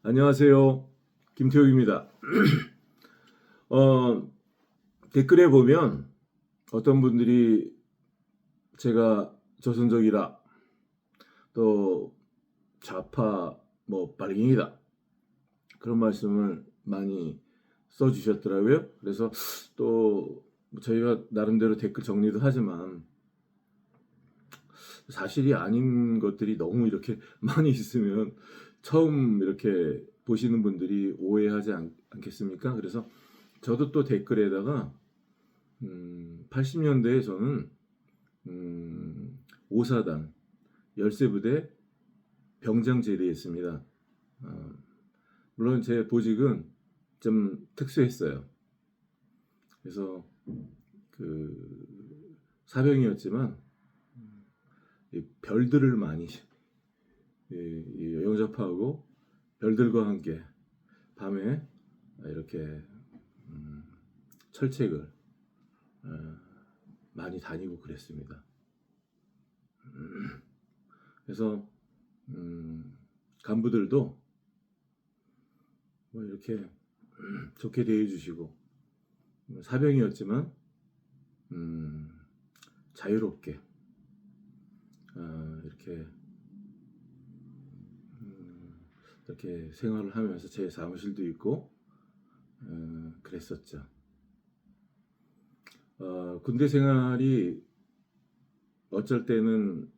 안녕하세요. 김태욱입니다. 댓글에 보면 어떤 분들이 제가 조선족이다, 또 좌파 빨갱이다, 그런 말씀을 많이 써주셨더라고요. 그래서 또 저희가 나름대로 댓글 정리도 하지만 사실이 아닌 것들이 너무 이렇게 많이 있으면 처음 이렇게 보시는 분들이 오해하지 않겠습니까? 그래서 저도 또 댓글에다가 80년대에 저는 5사단 열세부대 병장 제대했습니다. 물론 제 보직은 좀 특수했어요. 그래서 그 사병이었지만 별들을 많이 영접하고 별들과 함께 밤에 이렇게 철책을 많이 다니고 그랬습니다. 그래서 간부들도 이렇게 좋게 대해주시고 사병이었지만 자유롭게 이렇게 생활을 하면서 제 사무실도 있고 그랬었죠. 군대 생활이 어쩔 때는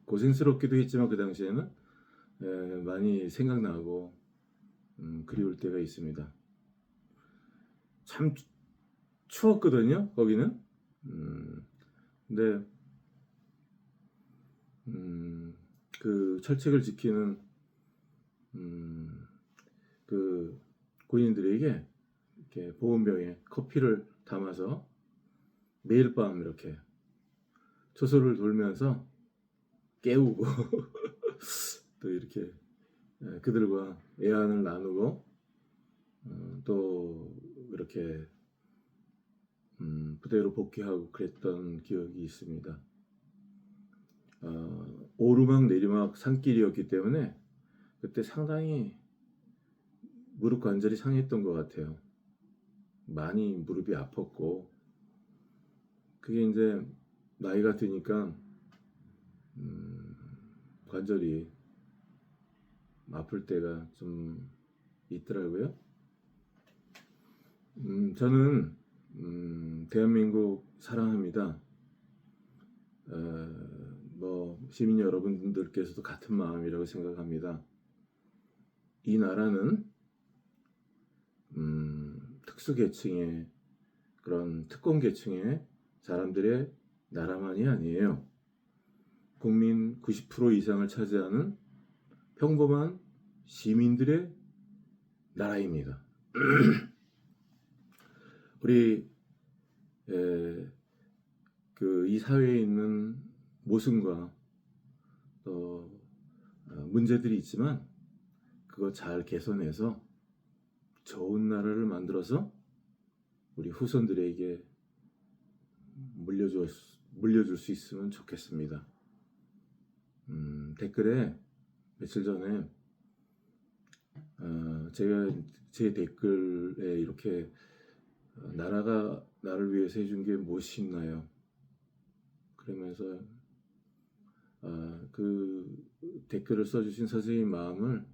고생스럽기도 했지만 그 당시에는 많이 생각나고 그리울 때가 있습니다. 참 추웠거든요, 거기는. 근데 그 철책을 지키는 그 군인들에게 이렇게 보온병에 커피를 담아서 매일 밤 이렇게 초소를 돌면서 깨우고 또 이렇게 그들과 애안을 나누고 또 이렇게 부대로 복귀하고 그랬던 기억이 있습니다. 오르막 내리막 산길이었기 때문에 그때 상당히 무릎 관절이 상했던 것 같아요. 많이 무릎이 아팠고 그게 이제 나이가 드니까 관절이 아플 때가 좀 있더라고요. 저는 대한민국 사랑합니다. 시민 여러분들께서도 같은 마음이라고 생각합니다. 이 나라는 특수계층의 그런 특권계층의 사람들의 나라만이 아니에요. 국민 90% 이상을 차지하는 평범한 시민들의 나라입니다. 우리 이 사회에 있는 모순과 또 문제들이 있지만 그거 잘 개선해서 좋은 나라를 만들어서 우리 후손들에게 물려줄 수 있으면 좋겠습니다. 댓글에 며칠 전에 제가 제 댓글에 이렇게 나라가 나를 위해서 해준 게 무엇이 있나요? 그러면서 그 댓글을 써주신 선생님 마음을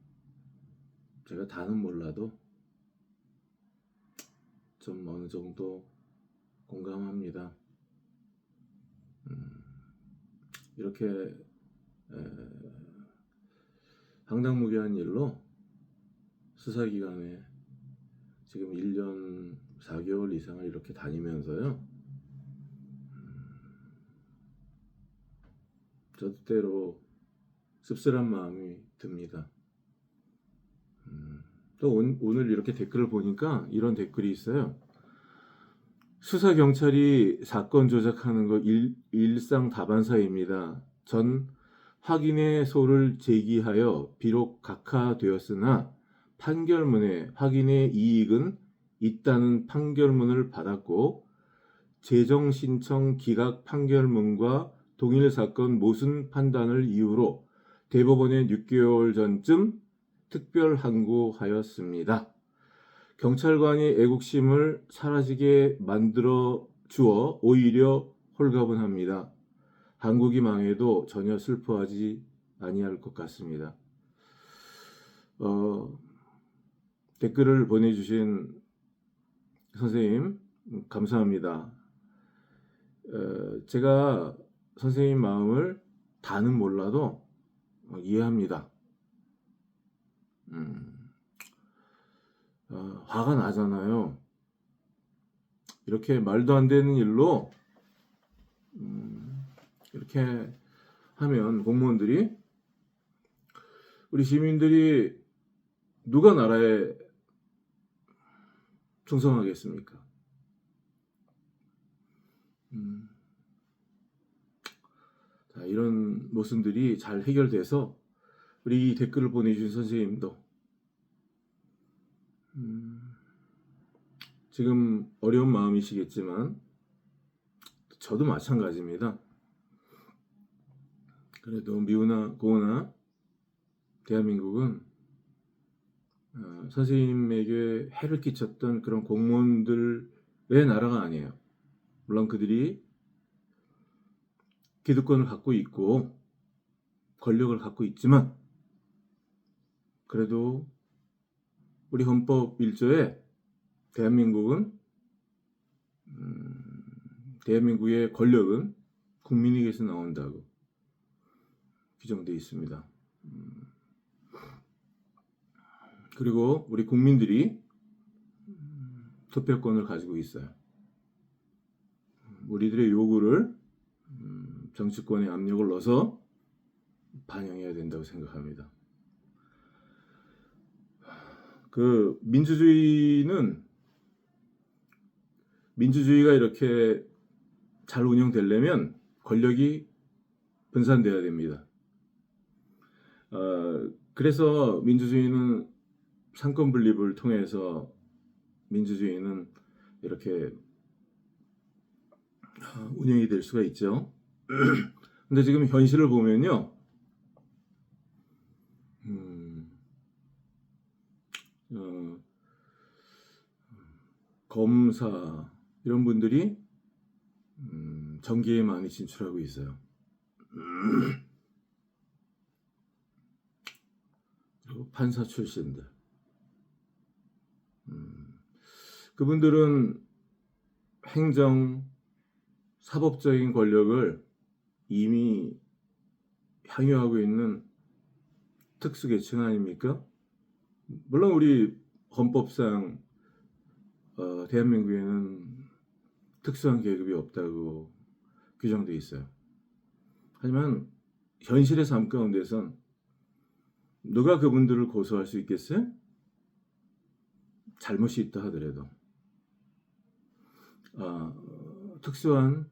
제가 다는 몰라도 좀 어느 정도 공감합니다. 이렇게 황당무계한 일로 수사기관에 지금 1년 4개월 이상을 이렇게 다니면서요. 저 때로 씁쓸한 마음이 듭니다. 또 오늘 이렇게 댓글을 보니까 이런 댓글이 있어요. 수사경찰이 사건 조작하는 거 일상 다반사입니다. 전 확인의 소를 제기하여 비록 각하되었으나 판결문에 확인의 이익은 있다는 판결문을 받았고 재정신청 기각 판결문과 동일 사건 모순 판단을 이유로 대법원에 6개월 전쯤 특별항고하였습니다. 경찰관이 애국심을 사라지게 만들어 주어 오히려 홀가분합니다. 한국이 망해도 전혀 슬퍼하지 아니할 것 같습니다. 댓글을 보내주신 선생님 감사합니다. 제가 선생님 마음을 다는 몰라도 이해합니다. 화가 나잖아요. 이렇게 말도 안 되는 일로 이렇게 하면 공무원들이, 우리 시민들이 누가 나라에 충성하겠습니까? 자, 이런 모순들이 잘 해결돼서 우리 이 댓글을 보내주신 선생님도 지금 어려운 마음이시겠지만 저도 마찬가지입니다. 그래도 미우나 고우나 대한민국은 선생님에게 해를 끼쳤던 그런 공무원들의 나라가 아니에요. 물론 그들이 기득권을 갖고 있고 권력을 갖고 있지만 그래도 우리 헌법 1조에 대한민국의 권력은 국민에게서 나온다고 규정되어 있습니다. 그리고 우리 국민들이 투표권을 가지고 있어요. 우리들의 요구를 정치권에 압력을 넣어서 반영해야 된다고 생각합니다. 그 민주주의가 이렇게 잘 운영되려면 권력이 분산돼야 됩니다. 그래서 민주주의는 상권 분립을 통해서 민주주의는 이렇게 운영이 될 수가 있죠. 근데 지금 현실을 보면요, 검사 이런 분들이 정계에 많이 진출하고 있어요. 그리고 판사 출신들, 그분들은 행정, 사법적인 권력을 이미 향유하고 있는 특수계층 아닙니까? 물론 우리 헌법상 대한민국에는 특수한 계급이 없다고 규정되어 있어요. 하지만 현실의 삶 가운데선 누가 그분들을 고소할 수 있겠어요? 잘못이 있다 하더라도 특수한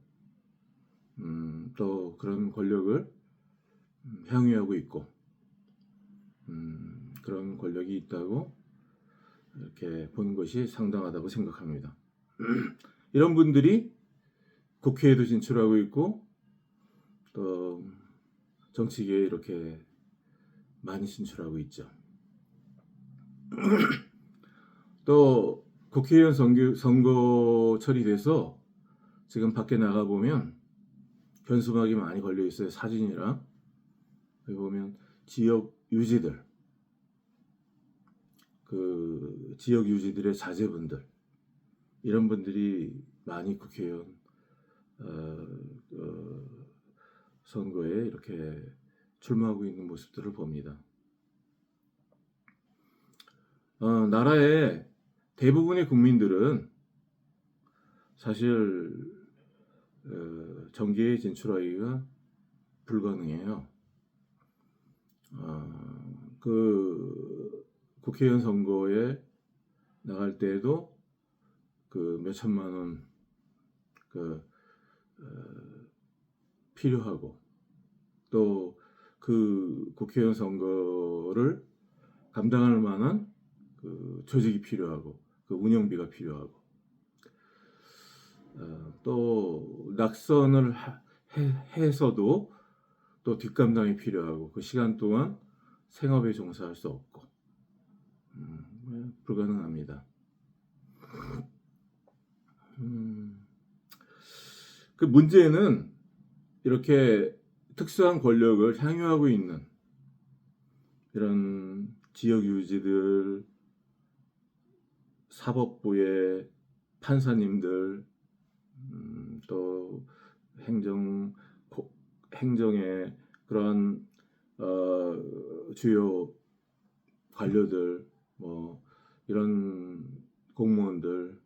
또 그런 권력을 향유하고 있고 그런 권력이 있다고 이렇게 보는 것이 상당하다고 생각합니다. 이런 분들이 국회에도 진출하고 있고 또 정치계에 이렇게 많이 진출하고 있죠. 또 국회의원 선거철이 돼서 지금 밖에 나가보면 현수막이 많이 걸려 있어요. 사진이랑. 여기 보면 지역 유지들의 자제분들, 이런 분들이 많이 국회의원 선거에 이렇게 출마하고 있는 모습들을 봅니다. 나라의 대부분의 국민들은 사실 정계에 진출하기가 불가능해요. 그 국회의원 선거에 나갈 때에도 그 몇 천만 원 필요하고 또 그 국회의원 선거를 감당할 만한 그 조직이 필요하고 그 운영비가 필요하고 또 낙선을 해서도 또 뒷감당이 필요하고 그 시간 동안 생업에 종사할 수 없고 불가능합니다. 그 문제는 이렇게 특수한 권력을 향유하고 있는 이런 지역유지들, 사법부의 판사님들, 또 행정의 그런 주요 관료들, 뭐 이런 공무원들,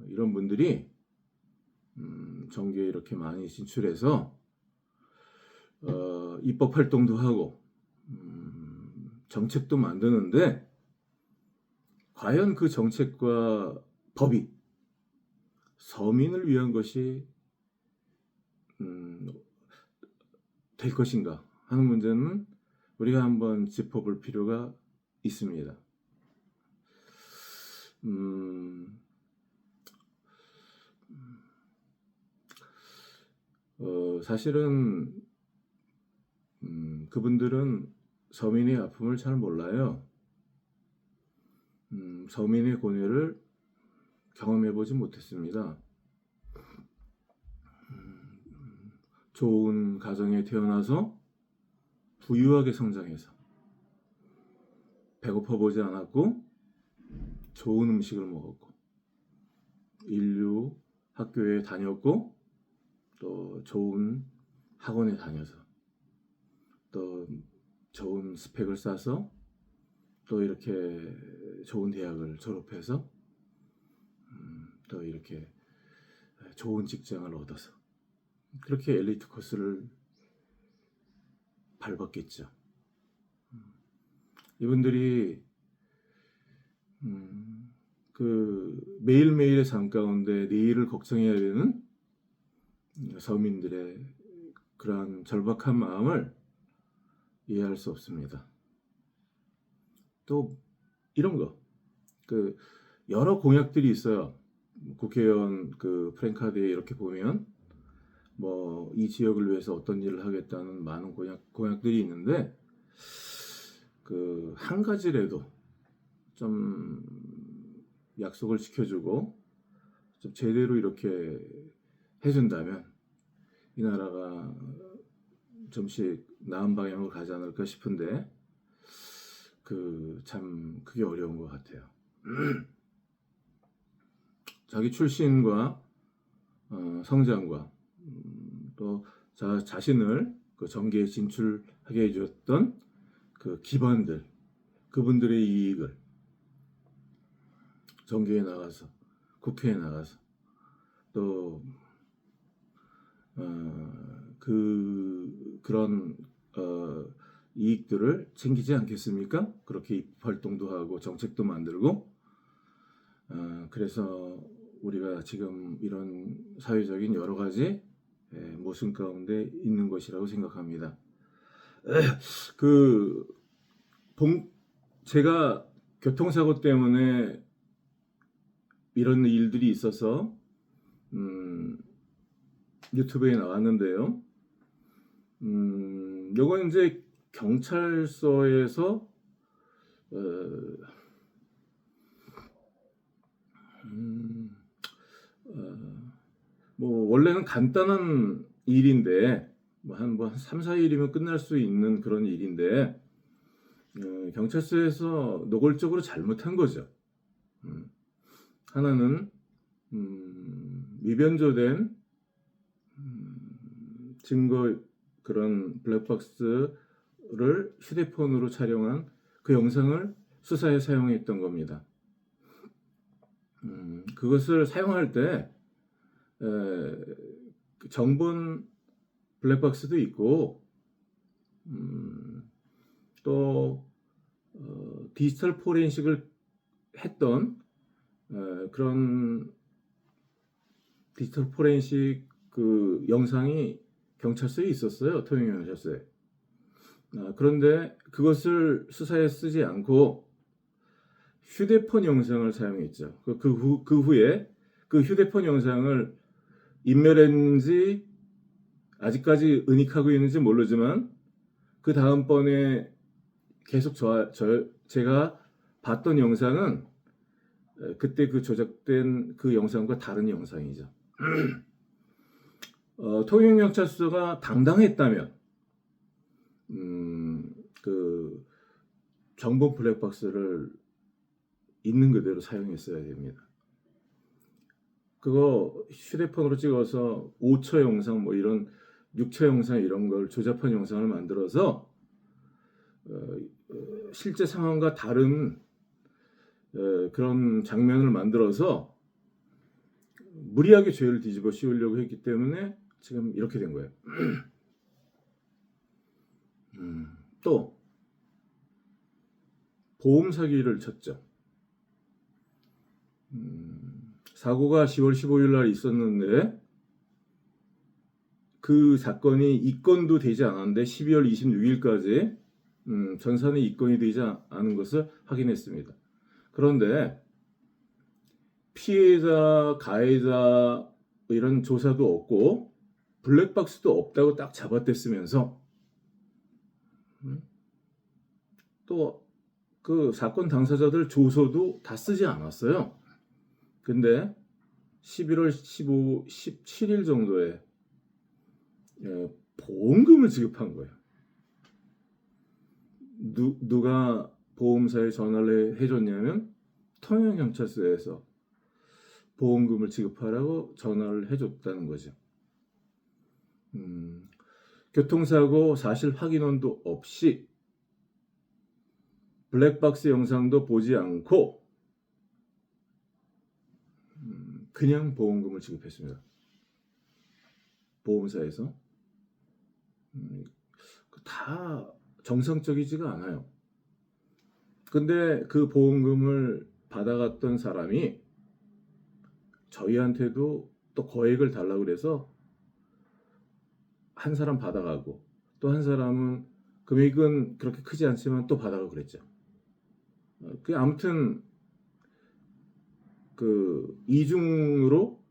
이런 분들이 정계에 이렇게 많이 진출해서 입법 활동도 하고 정책도 만드는데, 과연 그 정책과 법이 서민을 위한 것이 될 것인가 하는 문제는 우리가 한번 짚어볼 필요가 있습니다. 사실은 그분들은 서민의 아픔을 잘 몰라요. 서민의 고뇌를 경험해보지 못했습니다. 좋은 가정에 태어나서 부유하게 성장해서 배고파 보지 않았고 좋은 음식을 먹었고 인류 학교에 다녔고 또 좋은 학원에 다녀서 또 좋은 스펙을 쌓아서 또 이렇게 좋은 대학을 졸업해서 또 이렇게 좋은 직장을 얻어서 그렇게 엘리트 코스를 밟았겠죠. 이분들이 그 매일매일의 삶 가운데 내일을 걱정해야 되는 서민들의 그러한 절박한 마음을 이해할 수 없습니다. 또 이런 거, 그 여러 공약들이 있어요. 국회의원 그 프랭카드에 이렇게 보면 뭐 이 지역을 위해서 어떤 일을 하겠다는 많은 공약들이 있는데, 그 한 가지라도 좀 약속을 지켜주고 좀 제대로 이렇게 해준다면 이 나라가 좀씩 나은 방향으로 가지 않을까 싶은데 그게 어려운 것 같아요. 자기 출신과 성장과 또 자신을 그 정계에 진출하게 해줬던 그 기반들, 그분들의 이익을 정계에 나가서 국회에 나가서 또 그런 이익들을 챙기지 않겠습니까? 그렇게 입법 활동도 하고 정책도 만들고 그래서 우리가 지금 이런 사회적인 여러 가지 모순 가운데 있는 것이라고 생각합니다. 제가 교통사고 때문에 이런 일들이 있어서 유튜브에 나왔는데요. 요건 이제 경찰서에서 뭐 원래는 간단한 일인데 한 3, 4일이면 끝날 수 있는 그런 일인데 경찰서에서 노골적으로 잘못한 거죠. 하나는 미변조된 증거, 그런 블랙박스를 휴대폰으로 촬영한 그 영상을 수사에 사용했던 겁니다. 그것을 사용할 때 정본 블랙박스도 있고 또 디지털 포렌식을 했던 그런 디지털 포렌식 그 영상이 경찰서에 있었어요. 통영경찰서에. 그런데 그것을 수사에 쓰지 않고 휴대폰 영상을 사용했죠. 그 후에 그 휴대폰 영상을 인멸했는지 아직까지 은닉하고 있는지 모르지만 그 다음번에 계속 제가 봤던 영상은 그때 그 조작된 그 영상과 다른 영상이죠. 통영경찰서가 당당했다면 그 정보 블랙박스를 있는 그대로 사용했어야 됩니다. 그거 휴대폰으로 찍어서 5초 영상 뭐 이런 6초 영상 이런 걸 조잡한 영상을 만들어서 실제 상황과 다른 그런 장면을 만들어서 무리하게 죄를 뒤집어 씌우려고 했기 때문에 지금 이렇게 된 거예요. 또 보험 사기를 쳤죠. 사고가 10월 15일 날 있었는데 그 사건이 입건도 되지 않았는데 12월 26일까지 전산이 입건이 되지 않은 것을 확인했습니다. 그런데 피해자, 가해자 이런 조사도 없고 블랙박스도 없다고 딱 잡아댔으면서 또 그 사건 당사자들 조서도 다 쓰지 않았어요. 근데 11월 15, 17일 정도에 보험금을 지급한 거예요. 누가 보험사에 전화를 해줬냐면 통영경찰서에서 보험금을 지급하라고 전화를 해줬다는 거죠. 교통사고 사실 확인원도 없이 블랙박스 영상도 보지 않고 그냥 보험금을 지급했습니다. 보험사에서 다 정상적이지가 않아요. 근데 그 보험금을 받아갔던 사람이 저희한테도 또 거액을 달라고 그래서 한 사람 받아가고 또 한 사람은 금액은 그렇게 크지 않지만 또 받아가고 그랬죠. 그 아무튼 그 이중으로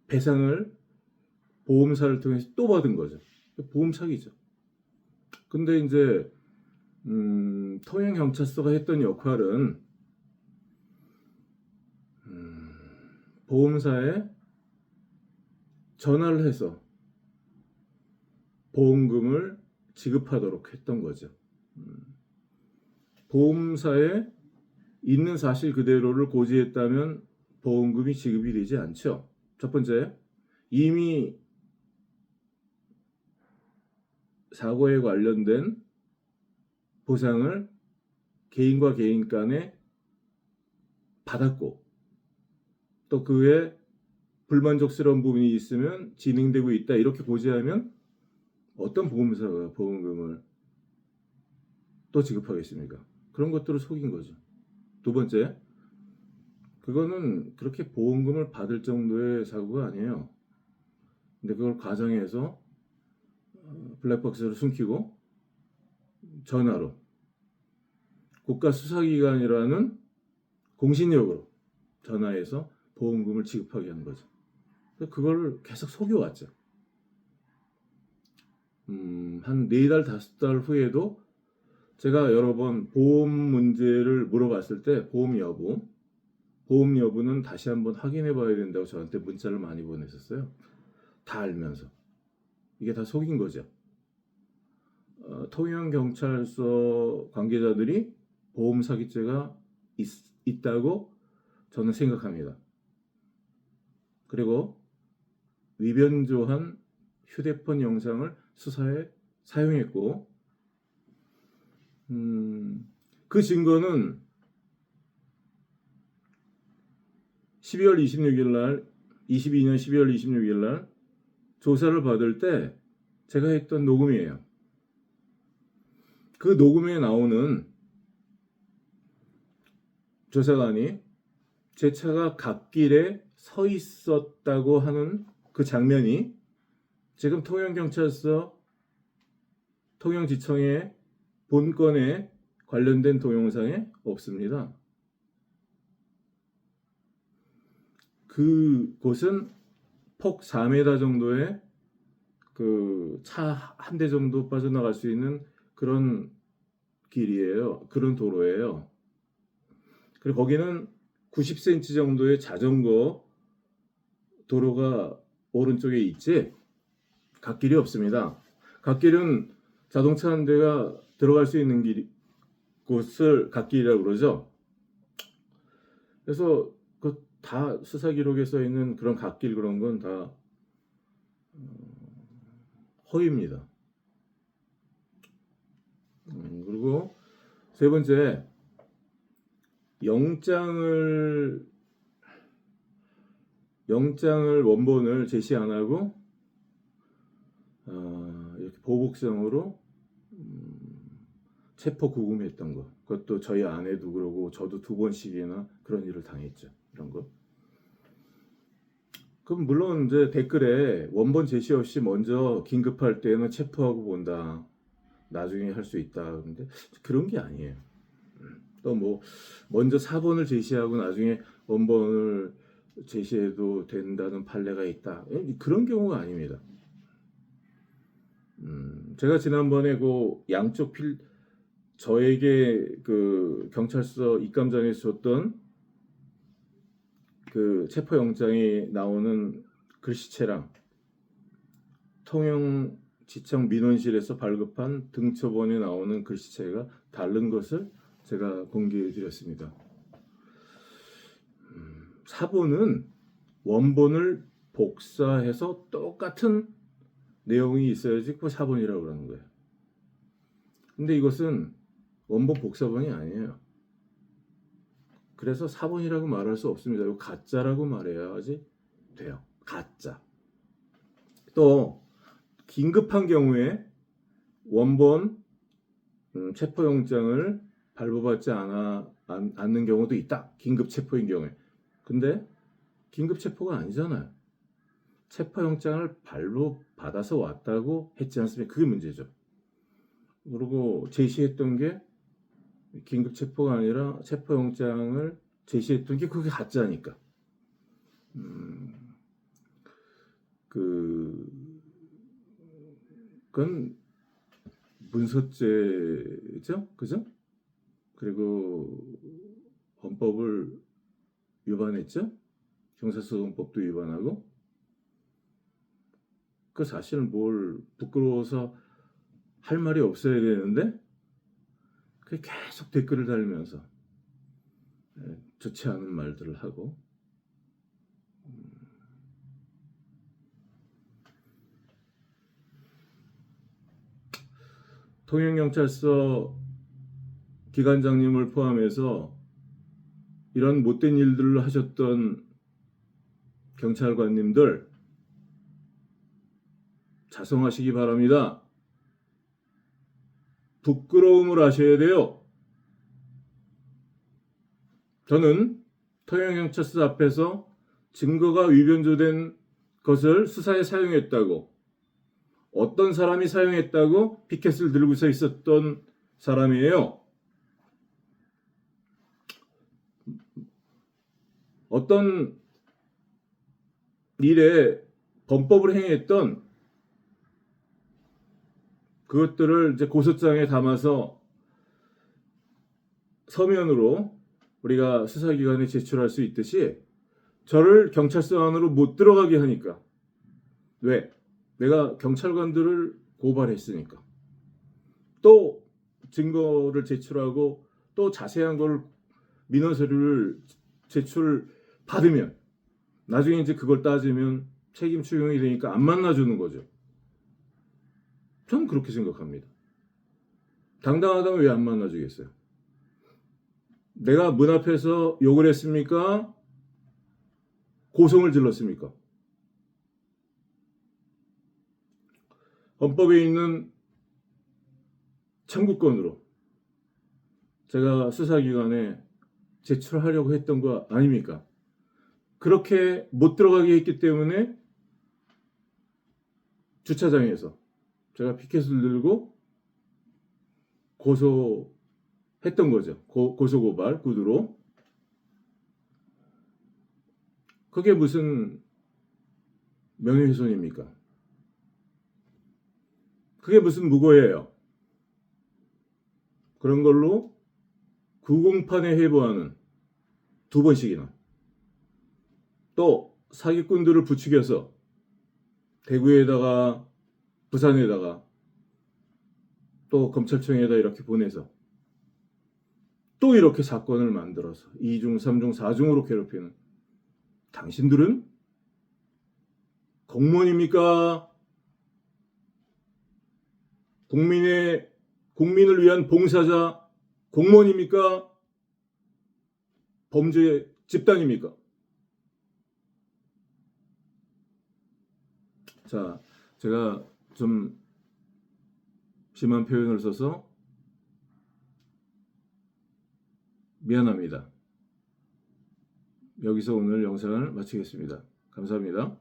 배상을 보험사를 통해서 또 받은 거죠. 보험 사기죠. 근데 이제 통영경찰서가 했던 역할은 보험사에 전화를 해서 보험금을 지급하도록 했던 거죠. 보험사에 있는 사실 그대로를 고지했다면 보험금이 지급이 되지 않죠. 첫 번째, 이미 사고에 관련된 보상을 개인과 개인 간에 받았고 또 그 외에 불만족스러운 부분이 있으면 진행되고 있다 이렇게 고지하면 어떤 보험사가 보험금을 또 지급하겠습니까? 그런 것들을 속인 거죠. 두 번째, 그거는 그렇게 보험금을 받을 정도의 사고가 아니에요. 근데 그걸 과정해서 블랙박스를 숨기고 전화로 국가수사기관이라는 공신력으로 전화해서 보험금을 지급하게 하는 거죠. 그걸 계속 속여왔죠. 한 4달, 5달 후에도 제가 여러 번 보험 문제를 물어봤을 때 보험 여부는 다시 한번 확인해 봐야 된다고 저한테 문자를 많이 보냈었어요. 다 알면서. 이게 다 속인 거죠. 통영경찰서 관계자들이 보험 사기죄가 있다고 저는 생각합니다. 그리고 위변조한 휴대폰 영상을 수사에 사용했고 그 증거는 12월 26일 날 22년 12월 26일 날 조사를 받을 때 제가 했던 녹음이에요. 그 녹음에 나오는 조사관이 제 차가 갓길에 서 있었다고 하는 그 장면이 지금 통영경찰서 통영지청의 본건에 관련된 동영상에 없습니다. 그곳은 폭 4m 정도의 그 차 한 대 정도 빠져나갈 수 있는 그런 길이에요. 그런 도로예요. 그리고 거기는 90cm 정도의 자전거 도로가 오른쪽에 있지 갓길이 없습니다. 갓길은 자동차 한 대가 들어갈 수 있는 곳을 갓길이라고 그러죠. 그래서 그 다 수사 기록에 써 있는 그런 갓길 그런 건 다 허위입니다. 그리고 세 번째, 영장을 원본을 제시 안 하고 이렇게 보복성으로 체포 구금했던 거. 그것도 저희 아내도 그러고 저도 2번씩이나 그런 일을 당했죠. 이런 거. 그럼 물론 이제 댓글에 원본 제시 없이 먼저 긴급할 때는 체포하고 본다. 나중에 할 수 있다. 근데 그런 게 아니에요. 또 뭐 먼저 4번을 제시하고 나중에 원본을 제시해도 된다는 판례가 있다. 그런 경우가 아닙니다. 제가 지난번에 그 양쪽 저에게 그 경찰서 입감장에서 줬던 그 체포영장이 나오는 글씨체랑 통영지청 민원실에서 발급한 등처번에 나오는 글씨체가 다른 것을 제가 공개해 드렸습니다. 4번은 원본을 복사해서 똑같은 내용이 있어야지 그 4번이라고 그러는 거예요. 근데 이것은 원본 복사본이 아니에요. 그래서 4번이라고 말할 수 없습니다. 이거 가짜라고 말해야지 돼요. 가짜. 또 긴급한 경우에 원본 체포영장을 발부받지 않는 경우도 있다. 긴급 체포인 경우에. 근데 긴급 체포가 아니잖아요. 체포영장을 발부받아서 왔다고 했지 않습니까? 그게 문제죠. 그리고 제시했던 게 긴급 체포가 아니라 체포영장을 제시했던 게 그게 가짜니까. 그건 문서죄죠, 그죠? 그리고 헌법을 위반했죠. 형사소송법도 위반하고. 그 사실은 뭘 부끄러워서 할 말이 없어야 되는데 그 계속 댓글을 달면서 좋지 않은 말들을 하고 통영경찰서 기관장님을 포함해서 이런 못된 일들을 하셨던 경찰관님들 자성하시기 바랍니다. 부끄러움을 하셔야 돼요. 저는 통영경찰서 앞에서 증거가 위변조된 것을 수사에 사용했다고, 어떤 사람이 사용했다고 피켓을 들고 서 있었던 사람이에요. 어떤 일에 범법을 행했던 그것들을 이제 고소장에 담아서 서면으로 우리가 수사기관에 제출할 수 있듯이 저를 경찰서 안으로 못 들어가게 하니까. 왜? 내가 경찰관들을 고발했으니까. 또 증거를 제출하고 또 자세한 걸 민원 서류를 제출받으면 나중에 이제 그걸 따지면 책임 추경이 되니까 안 만나주는 거죠. 저는 그렇게 생각합니다. 당당하다면 왜 안 만나주겠어요? 내가 문 앞에서 욕을 했습니까? 고성을 질렀습니까? 헌법에 있는 청구권으로 제가 수사기관에 제출하려고 했던 거 아닙니까? 그렇게 못 들어가게 했기 때문에 주차장에서 제가 피켓을 들고 고소했던 거죠. 고소고발 구두로. 그게 무슨 명예훼손입니까? 그게 무슨 무고예요? 그런 걸로 구공판에 해부하는 2번씩이나, 또 사기꾼들을 부추겨서 대구에다가 부산에다가 또 검찰청에다 이렇게 보내서 또 이렇게 사건을 만들어서 2중, 3중, 4중으로 괴롭히는 당신들은 공무원입니까? 국민을 위한 봉사자 공무원입니까? 범죄 집단입니까? 자, 제가 좀 심한 표현을 써서 미안합니다. 여기서 오늘 영상을 마치겠습니다. 감사합니다.